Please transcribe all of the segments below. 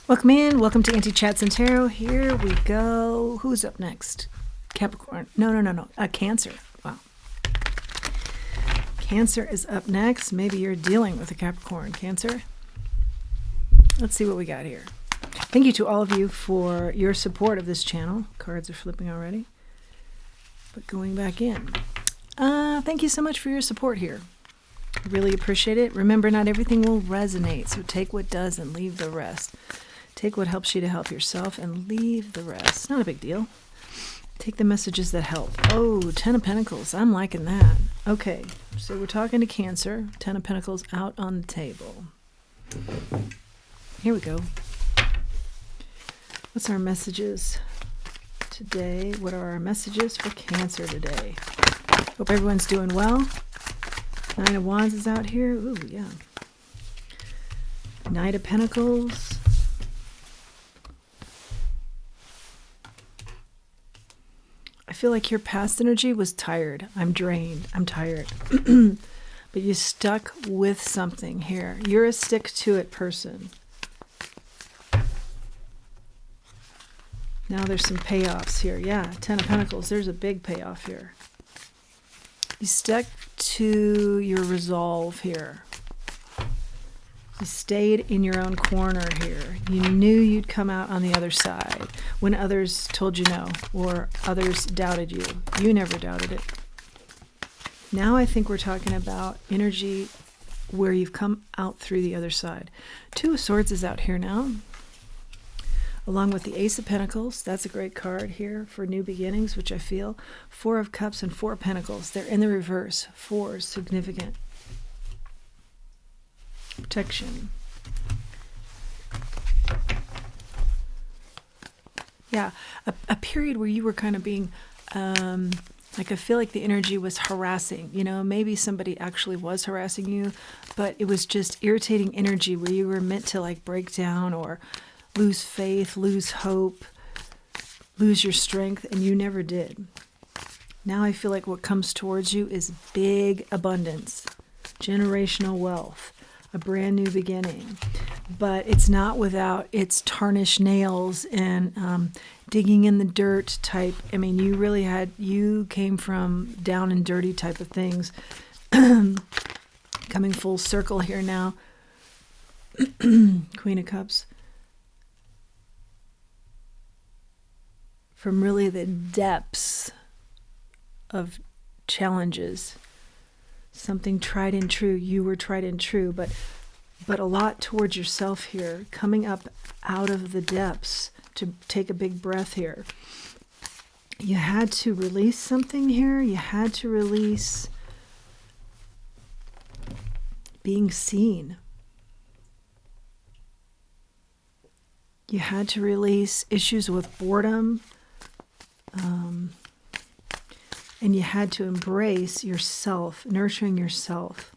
Welcome in. Welcome to Anti-Chats and Tarot. Here we go. Who's up next? Capricorn. No. Cancer. Wow. Cancer is up next. Maybe you're dealing with a Capricorn. Cancer. Let's see what we got here. Thank you to all of you for your support of this channel. Cards are flipping already. But going back in. Thank you so much for your support here. Really appreciate it. Remember, not everything will resonate, so take what does and leave the rest. Take what helps you to help yourself and leave the rest. Not a big deal. Take the messages that help. Oh, 10 of Pentacles. I'm liking that. Okay, so we're talking to Cancer. 10 of Pentacles out on the table. Here we go. What's our messages today? What are our messages for Cancer today? Hope everyone's doing well. 9 of Wands is out here. Ooh, yeah. Knight of Pentacles. I feel like your past energy was tired. I'm drained. I'm tired. But you stuck with something here. You're a stick-to-it person. Now there's some payoffs here. Yeah, 10 of Pentacles. There's a big payoff here. You stuck to your resolve here. You stayed in your own corner here. You knew you'd come out on the other side when others told you no or others doubted you. You never doubted it. Now I think we're talking about energy where you've come out through the other side. 2 of Swords is out here now, along with the Ace of Pentacles. That's a great card here for new beginnings, which I feel. 4 of Cups and 4 of Pentacles. They're in the reverse. 4 is significant. Protection. Yeah, a period where you were kind of being, like I feel like the energy was harassing. You know, maybe somebody actually was harassing you, but it was just irritating energy where you were meant to like break down or lose faith, lose hope, lose your strength, and you never did. Now I feel like what comes towards you is big abundance, generational wealth, a brand new beginning. But it's not without its tarnished nails and digging in the dirt type. I mean, you came from down and dirty type of things. Coming full circle here now. Queen of Cups. From really the depths of challenges. Something tried and true. You were tried and true, but a lot towards yourself here, coming up out of the depths to take a big breath here. You had to release something here. You had to release being seen. You had to release issues with boredom. And you had to embrace yourself, nurturing yourself,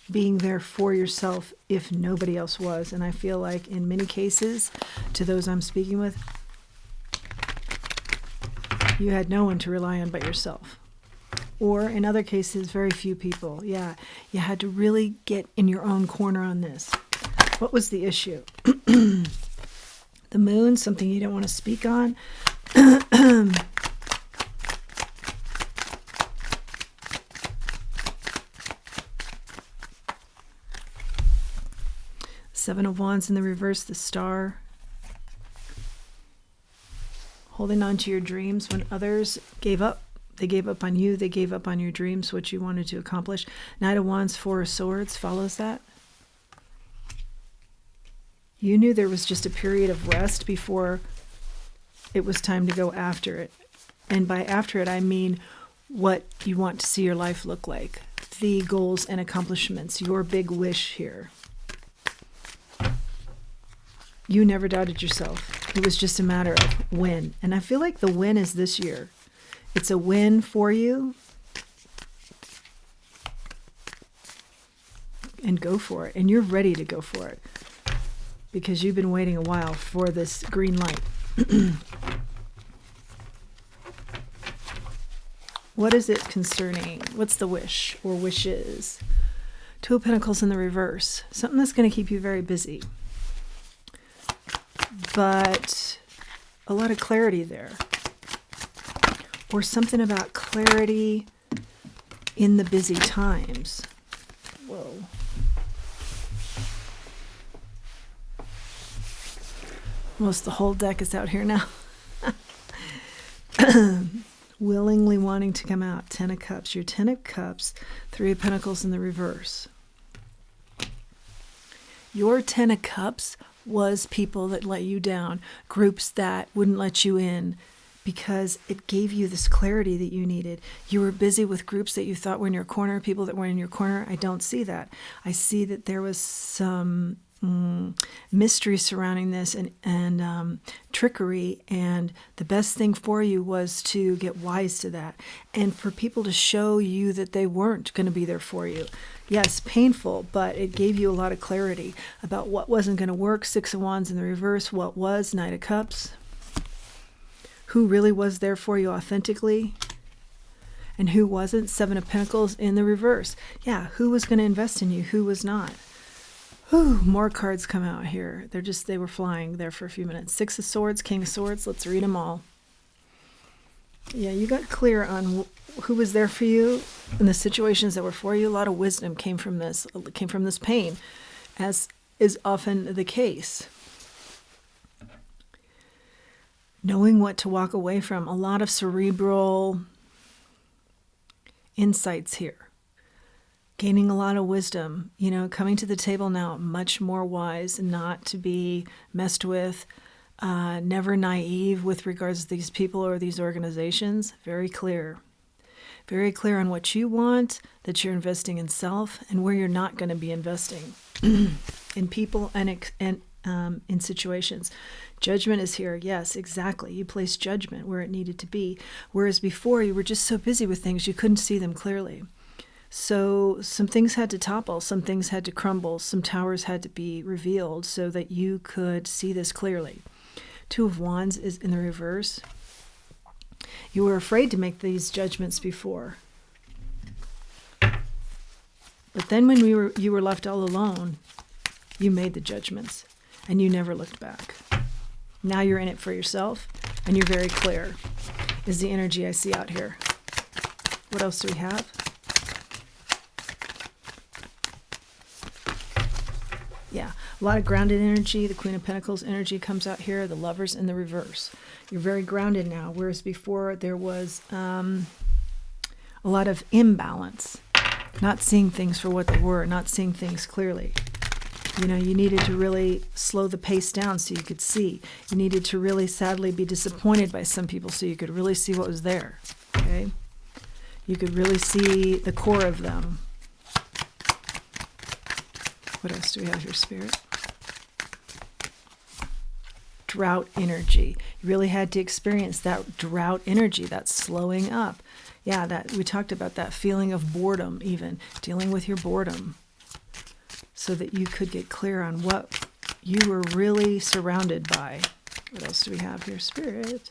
being there for yourself if nobody else was. And I feel like in many cases, to those I'm speaking with, you had no one to rely on but yourself. Or in other cases, very few people. Yeah, you had to really get in your own corner on this. What was the issue? The moon, something you don't want to speak on. 7 of Wands in the reverse, the Star. Holding on to your dreams when others gave up. They gave up on you. They gave up on your dreams, what you wanted to accomplish. Knight of Wands, 4 of Swords follows that. You knew there was just a period of rest before it was time to go after it. And by after it, I mean what you want to see your life look like. The goals and accomplishments, your big wish here. You never doubted yourself. It was just a matter of when. And I feel like the win is this year. It's a win for you. And go for it. And you're ready to go for it. Because you've been waiting a while for this green light. What is it concerning? What's the wish or wishes? 2 of Pentacles in the reverse. Something that's going to keep you very busy. but a lot of clarity there. Or something about clarity in the busy times. Whoa. Almost the whole deck is out here now. Willingly wanting to come out. 10 of Cups. Your 10 of Cups, 3 of Pentacles in the reverse. Your 10 of Cups was people that let you down, groups that wouldn't let you in, because it gave you this clarity that you needed. You were busy with groups that you thought were in your corner, people that were in your corner. I don't see that. I see that there was some mystery surrounding this and trickery, and the best thing for you was to get wise to that and for people to show you that they weren't going to be there for you. Yes, painful, but it gave you a lot of clarity about what wasn't going to work. 6 of Wands in the reverse, what was. Knight of Cups. Who really was there for you authentically and who wasn't. 7 of Pentacles in the reverse. Yeah, who was going to invest in you, who was not. Whew, more cards come out here. They were flying there for a few minutes. 6 of Swords, King of Swords. Let's read them all. Yeah, you got clear on who was there for you and the situations that were for you. A lot of wisdom came from this pain, as is often the case. Knowing what to walk away from. A lot of cerebral insights here. Gaining a lot of wisdom, coming to the table now much more wise, not to be messed with, never naive with regards to these people or these organizations. Very clear on what you want, that you're investing in self, and where you're not going to be investing in people and in situations. Judgment is here. Yes, exactly. You placed judgment where it needed to be, whereas before you were just so busy with things you couldn't see them clearly. So some things had to topple, some things had to crumble, some towers had to be revealed so that you could see this clearly. 2 of Wands is in the reverse. You were afraid to make these judgments before. But then when you were left all alone, you made the judgments and you never looked back. Now you're in it for yourself and you're very clear, is the energy I see out here. What else do we have? Yeah, a lot of grounded energy. The Queen of Pentacles energy comes out here. The Lovers in the reverse. You're very grounded now, whereas before there was a lot of imbalance, not seeing things for what they were, not seeing things clearly. You needed to really slow the pace down so you could see. You needed to really, sadly, be disappointed by some people so you could really see what was there, okay? You could really see the core of them. What else do we have here, Spirit? Drought energy. You really had to experience that drought energy, that slowing up. Yeah, that we talked about that feeling of boredom, even dealing with your boredom, so that you could get clear on what you were really surrounded by. What else do we have here, Spirit?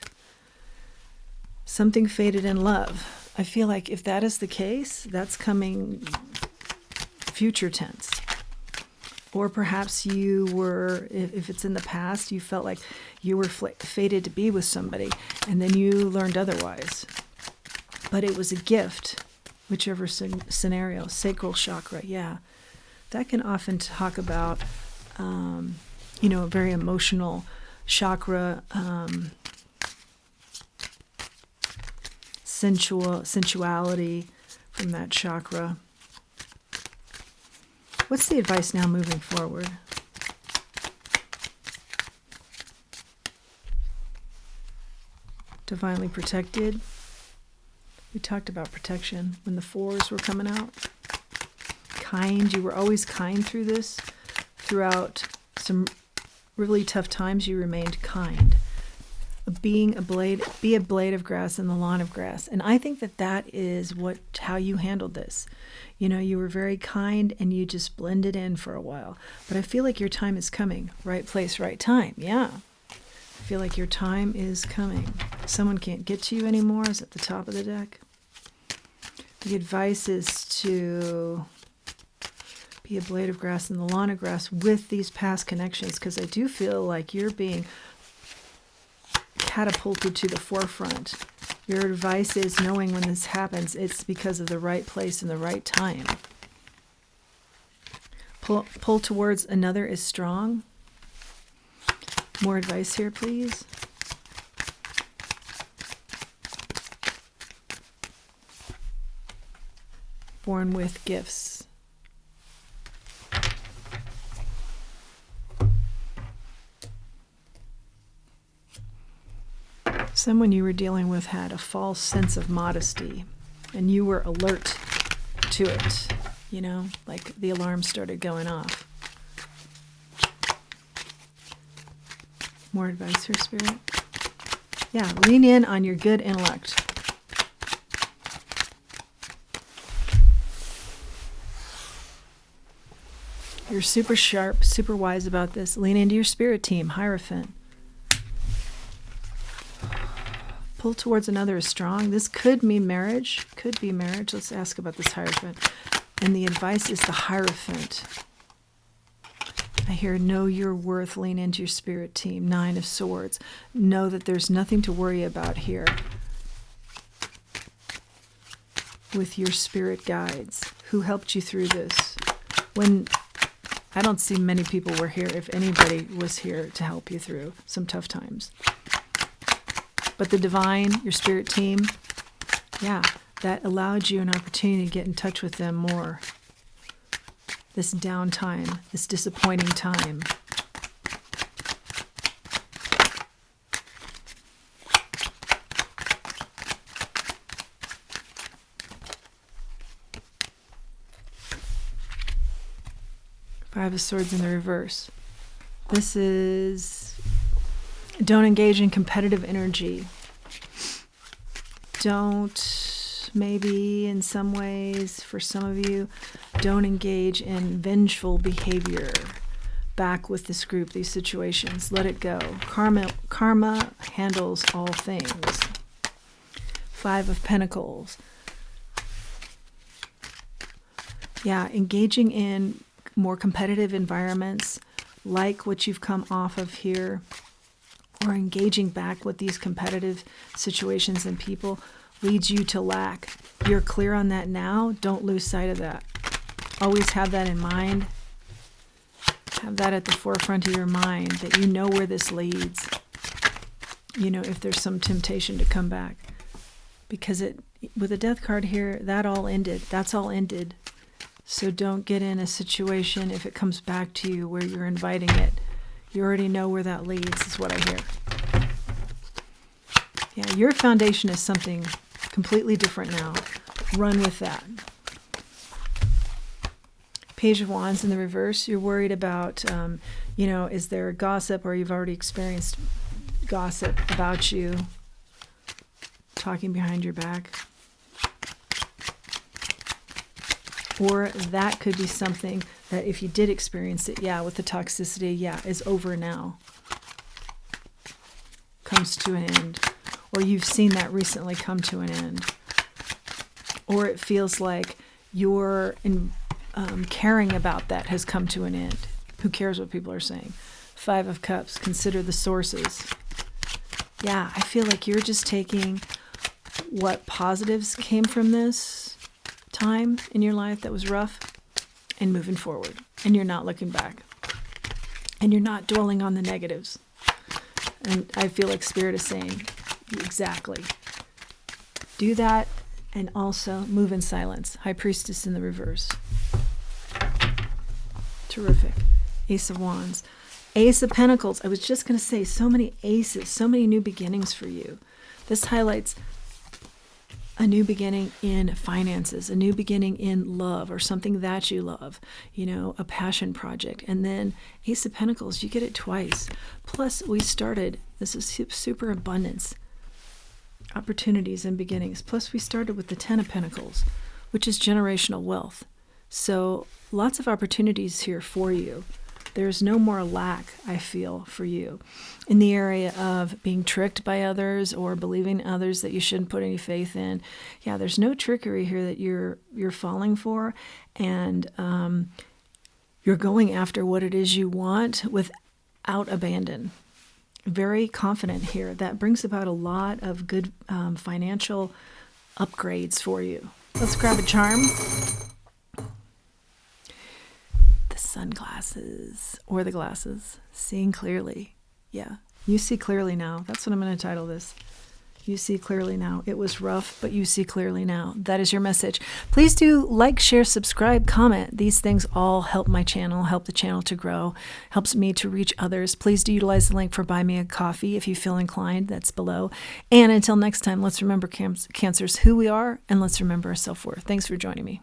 Something faded in love. I feel like if that is the case, that's coming future tense. Or perhaps you were, if it's in the past, you felt like you were fated to be with somebody, and then you learned otherwise. But it was a gift, whichever scenario. Sacral chakra, yeah. That can often talk about, a very emotional chakra, sensuality from that chakra. What's the advice now moving forward? Divinely protected. We talked about protection when the 4s were coming out. Kind. You were always kind through this. Throughout some really tough times, you remained kind. Be a blade of grass in the lawn of grass. And I think that is how you handled this. You were very kind and you just blended in for a while. But I feel like your time is coming. Right place, right time. Yeah. I feel like your time is coming. Someone can't get to you anymore is at the top of the deck. The advice is to Be a blade of grass in the lawn of grass with these past connections, because I do feel like you're being catapulted to the forefront. Your advice is, knowing when this happens, it's because of the right place and the right time. Pull towards another is strong. More advice here, please. Born with gifts. Someone you were dealing with had a false sense of modesty, and you were alert to it, you know, like the alarm started going off. More advice here, Spirit? Yeah, lean in on your good intellect. You're super sharp, super wise about this. Lean into your spirit team, Hierophant. Pull towards another is strong. This could mean marriage. Could be marriage. Let's ask about this Hierophant. And the advice is the Hierophant. I hear, know your worth, lean into your spirit team. 9 of Swords. Know that there's nothing to worry about here with your spirit guides who helped you through this. When I don't see many people were here, if anybody was here to help you through some tough times. But the divine, your spirit team, yeah, that allowed you an opportunity to get in touch with them more. This downtime, this disappointing time. Five of Swords in the reverse. This is, don't engage in competitive energy. Don't, maybe in some ways, for some of you, don't engage in vengeful behavior back with this group, these situations. Let it go. Karma handles all things. 5 of Pentacles. Yeah, engaging in more competitive environments, like what you've come off of here, or engaging back with these competitive situations and people, leads you to lack. You're clear on that now. Don't lose sight of that. Always have that in mind. Have that at the forefront of your mind, that you know where this leads. You know, if there's some temptation to come back. Because with the Death card here, that all ended. That's all ended. So don't get in a situation, if it comes back to you, where you're inviting it. You already know where that leads, is what I hear. Yeah, your foundation is something completely different now. Run with that. Page of Wands in the reverse. You're worried about, is there gossip, or you've already experienced gossip about you, talking behind your back. Or that could be something that, if you did experience it, with the toxicity, is over now. Comes to an end. Or you've seen that recently come to an end. Or it feels like your caring about that has come to an end. Who cares what people are saying? 5 of Cups. Consider the sources. Yeah, I feel like you're just taking what positives came from this time in your life that was rough and moving forward. And you're not looking back. And you're not dwelling on the negatives. And I feel like Spirit is saying, exactly. Do that, and also move in silence. High Priestess in the reverse. Terrific. Ace of Wands. Ace of Pentacles. I was just going to say, so many aces, so many new beginnings for you. This highlights a new beginning in finances, a new beginning in love, or something that you love, a passion project. And then Ace of Pentacles, you get it twice. Plus, we started, this is super abundance, opportunities and beginnings. Plus, we started with the 10 of Pentacles, which is generational wealth. So lots of opportunities here for you. There's no more lack, I feel, for you in the area of being tricked by others or believing others that you shouldn't put any faith in. Yeah, there's no trickery here that you're falling for. And You're going after what it is you want without abandon. Very confident here. That brings about a lot of good financial upgrades for you. Let's grab a charm. The sunglasses or the glasses. Seeing clearly. Yeah, you see clearly now. That's what I'm going to title this. You see clearly now. It was rough, but you see clearly now. That is your message. Please do like, share, subscribe, comment. These things all help my channel, help the channel to grow, helps me to reach others. Please do utilize the link for Buy Me a Coffee if you feel inclined. That's below. And until next time, let's remember Cancers, who we are, and let's remember our self-worth. Thanks for joining me.